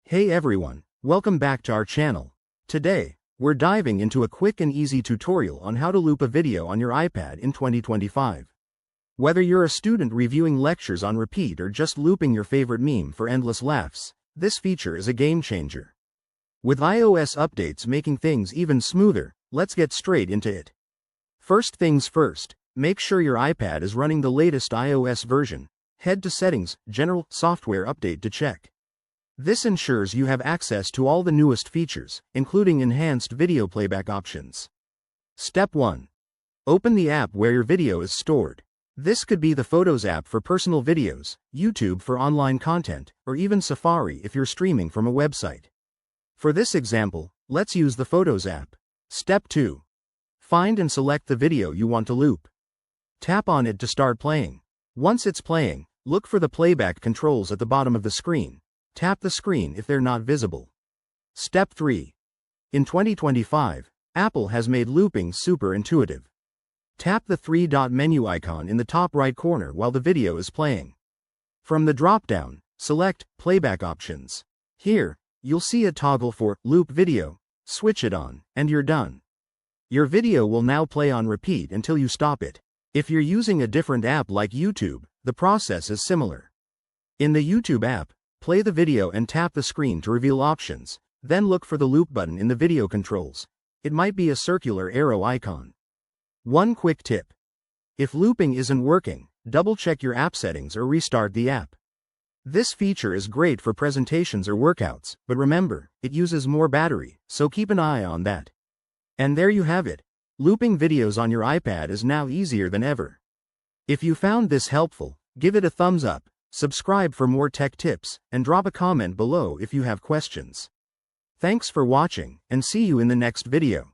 Hey everyone, welcome back to our channel. Today, we're diving into a quick and easy tutorial on how to loop a video on your iPad in 2025. Whether you're a student reviewing lectures on repeat or just looping your favorite meme for endless laughs, this feature is a game changer. With iOS updates making things even smoother, let's get straight into it. First things first, make sure your iPad is running the latest iOS version. Head to Settings, General, Software Update to check. This ensures you have access to all the newest features, including enhanced video playback options. Step 1. Open the app where your video is stored. This could be the Photos app for personal videos, YouTube for online content, or even Safari if you're streaming from a website. For this example, let's use the Photos app. Step 2. Find and select the video you want to loop. Tap on it to start playing. Once it's playing, look for the playback controls at the bottom of the screen. Tap the screen if they're not visible. Step 3. In 2025, Apple has made looping super intuitive. Tap the three-dot menu icon in the top right corner while the video is playing. From the drop-down, select Playback Options. Here, you'll see a toggle for Loop Video. Switch it on, and you're done. Your video will now play on repeat until you stop it. If you're using a different app like YouTube, the process is similar. In the YouTube app, play the video and tap the screen to reveal options, then look for the loop button in the video controls. It might be a circular arrow icon. One quick tip. If looping isn't working, double-check your app settings or restart the app. This feature is great for presentations or workouts, but remember, it uses more battery, so keep an eye on that. And there you have it. Looping videos on your iPad is now easier than ever. If you found this helpful, give it a thumbs up, subscribe for more tech tips, and drop a comment below if you have questions. Thanks for watching, and see you in the next video.